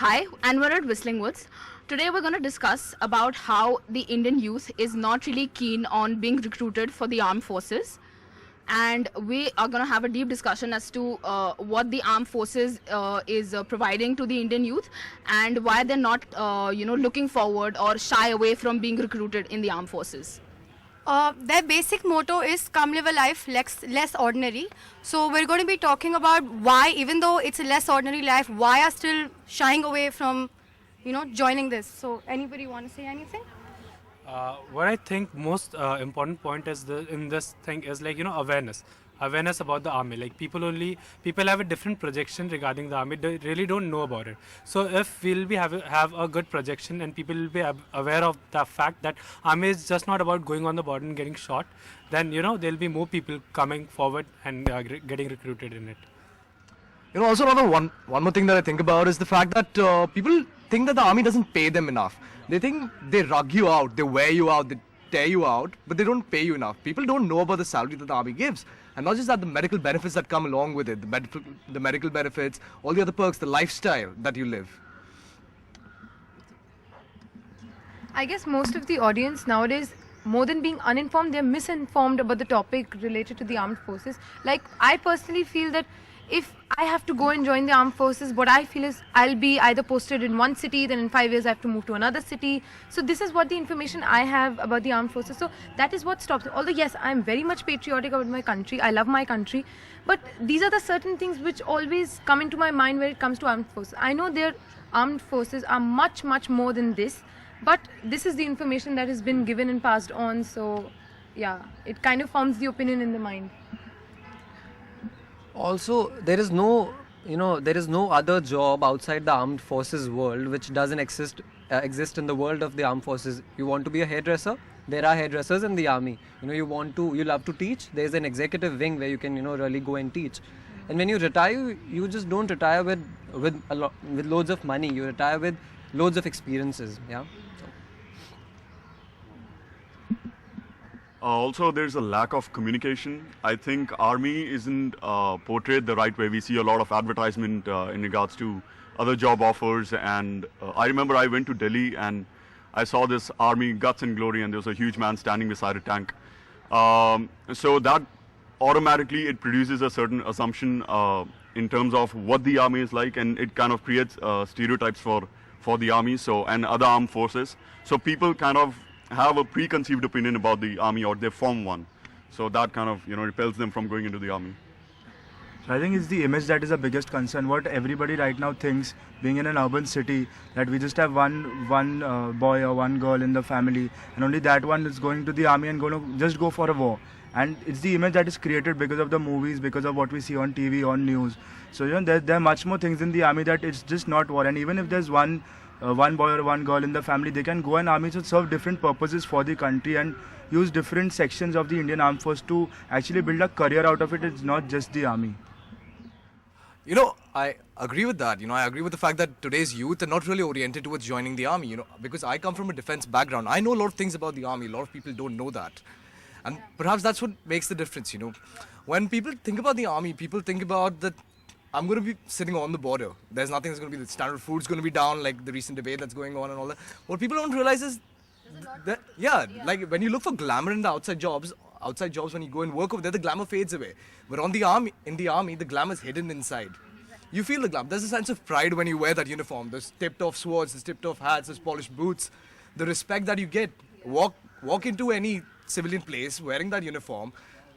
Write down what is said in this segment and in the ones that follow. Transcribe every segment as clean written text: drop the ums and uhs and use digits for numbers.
Hi, and we're at Whistling Woods. Today we're going to discuss about how the Indian youth is not really keen on being recruited for the armed forces. And we are going to have a deep discussion as to what the armed forces is providing to the Indian youth and why they're not, looking forward or shy away from being recruited in the armed forces. Their basic motto is come live a life less ordinary. So we're going to be talking about why, even though it's a less ordinary life, why are still shying away from, joining this. So anybody want to say anything? What I think most important point is in this thing is awareness about the army. Like people have a different projection regarding the army. They really don't know about it. So if we'll be have a good projection and people will be aware of the fact that army is just not about going on the border and getting shot, then there'll be more people coming forward and getting recruited in it. Also another one more thing that I think about is the fact that people think that the army doesn't pay them enough. They think they rug you out, they wear you out, they tear you out, but they don't pay you enough. People don't know about the salary that the army gives. And not just that, the medical benefits that come along with it, the medical benefits, all the other perks, the lifestyle that you live. I guess most of the audience nowadays, more than being uninformed, they're misinformed about the topic related to the armed forces. Like, I personally feel that if I have to go and join the armed forces, what I feel is I'll be either posted in one city, then in 5 years I have to move to another city. So this is what the information I have about the armed forces. So that is what stops. Although yes, I'm very much patriotic about my country. I love my country. But these are the certain things which always come into my mind when it comes to armed forces. I know their armed forces are much, much more than this. But this is the information that has been given and passed on. So yeah, it kind of forms the opinion in the mind. Also, there is no other job outside the armed forces world which doesn't exist in the world of the armed forces. You want to be a hairdresser? There are hairdressers in the army. You love to teach? There's an executive wing where you can, really go and teach. And when you retire, you just don't retire with loads of money. You retire with loads of experiences. Yeah. Also, there's a lack of communication. I think army isn't portrayed the right way. We see a lot of advertisement in regards to other job offers. And I remember I went to Delhi and I saw this army guts and glory, and there was a huge man standing beside a tank. So that automatically it produces a certain assumption in terms of what the army is like, and it kind of creates stereotypes for the army and other armed forces. So people kind of have a preconceived opinion about the army, or they form one. So that kind of repels them from going into the army. So I think it's the image that is the biggest concern. What everybody right now thinks, being in an urban city, that we just have one boy or one girl in the family, and only that one is going to the army and going to just go for a war. And it's the image that is created because of the movies, because of what we see on TV, on news. So there are much more things in the army that it's just not war. And even if there's one boy or one girl in the family, they can go in army to serve different purposes for the country and use different sections of the Indian Armed Force to actually build a career out of it. It's not just the army. I agree with that. I agree with the fact that today's youth are not really oriented towards joining the army, because I come from a defense background. I know a lot of things about the army. A lot of people don't know that. And perhaps that's what makes the difference, When people think about the army, people think about that I'm going to be sitting on the border. There's nothing that's going to be, the standard food's going to be down, like the recent debate that's going on and all that. What people don't realize is that, like when you look for glamour in the outside jobs, when you go and work over there, the glamour fades away. But in the army, the glamour is hidden inside. You feel the glamour. There's a sense of pride when you wear that uniform. There's tipped-off swords, there's tipped-off hats, there's polished boots. The respect that you get. Walk into any civilian place wearing that uniform.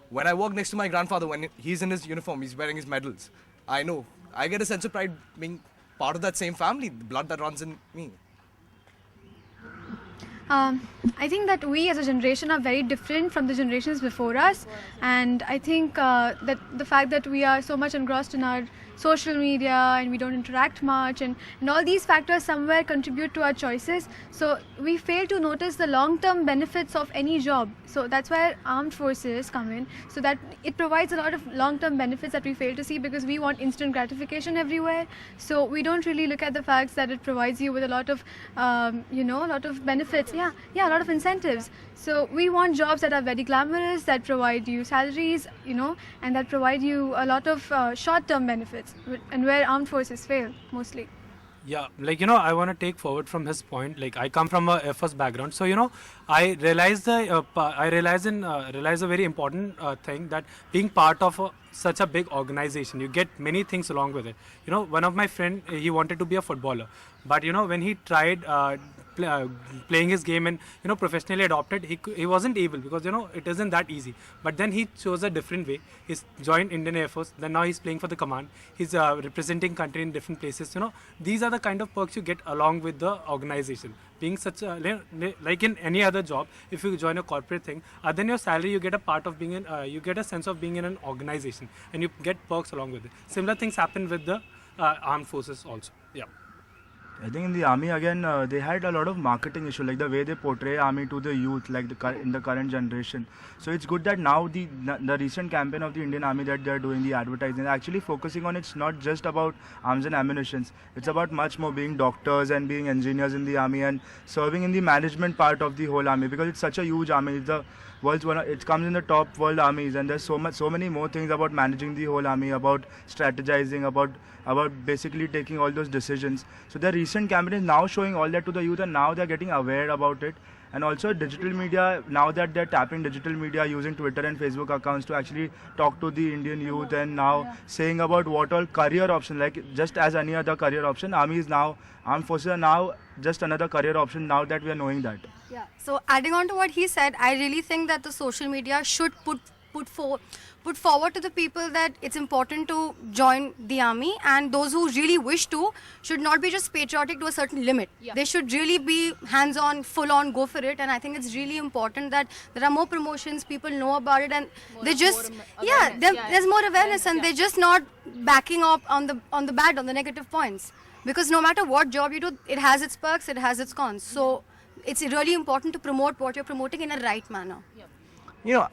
When I walk next to my grandfather, when he's in his uniform, he's wearing his medals. I know. I get a sense of pride being part of that same family, the blood that runs in me. I think that we as a generation are very different from the generations before us, and I think that the fact that we are so much engrossed in our social media and we don't interact much, and all these factors somewhere contribute to our choices. So we fail to notice the long-term benefits of any job. So that's where armed forces come in, so that it provides a lot of long-term benefits that we fail to see because we want instant gratification everywhere. So we don't really look at the facts that it provides you with a lot of, a lot of benefits. A lot of incentives. So we want jobs that are very glamorous, that provide you salaries, and that provide you a lot of short-term benefits, and where armed forces fail mostly. Yeah, like I want to take forward from his point. Like I come from a Air Force background, so I realize realize a very important thing, that being part of such a big organization, you get many things along with it. One of my friend, he wanted to be a footballer, but when he tried playing his game and professionally adopted, he wasn't able, because it isn't that easy. But then he chose a different way. He's joined Indian Air Force, then now he's playing for the command. He's representing country in different places. These are the kind of perks you get along with the organization. Being such a, like in any other job, if you join a corporate thing, other than your salary, you get a part of being in, you get a sense of being in an organization, and you get perks along with it. Similar things happen with the armed forces also. Yeah. I think in the army again, they had a lot of marketing issue, like the way they portray army to the youth, like in the current generation. So it's good that now the recent campaign of the Indian Army that they're doing, the advertising, actually focusing on, it's not just about arms and ammunitions. It's about much more being doctors and being engineers in the army and serving in the management part of the whole army, because it's such a huge army. It's the world's one. It comes in the top world armies, and there's so many more things about managing the whole army, about strategizing, about basically taking all those decisions. So the recent campaign is now showing all that to the youth, and now they're getting aware about it. And also digital media, now that they're tapping digital media using Twitter and Facebook accounts to actually talk to the Indian youth, and now saying about what all career options, like just as any other career option, armed forces are now just another career option, now that we are knowing that. Yeah. So adding on to what he said, I really think that the social media should put forward to the people that it's important to join the army, and those who really wish to should not be just patriotic to a certain limit. Yeah. They should really be hands-on, full-on, go for it. And I think it's really important that there are more promotions, people know about it, and they just there's more awareness, and they're just not backing up on the negative points. Because no matter what job you do, it has its perks, it has its cons. So it's really important to promote what you're promoting in a right manner.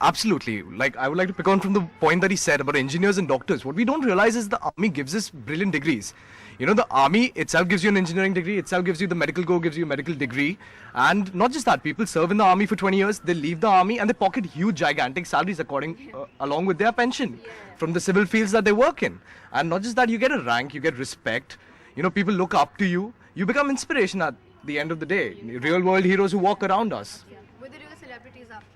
Absolutely. Like, I would like to pick on from the point that he said about engineers and doctors. What we don't realize is the army gives us brilliant degrees. The army itself gives you an engineering degree, itself gives you the medical go, gives you a medical degree. And not just that, people serve in the army for 20 years, they leave the army and they pocket huge, gigantic salaries along with their pension from the civil fields that they work in. And not just that, you get a rank, you get respect. People look up to you. You become inspiration at the end of the day. Real world heroes who walk around us. With the real celebrities after.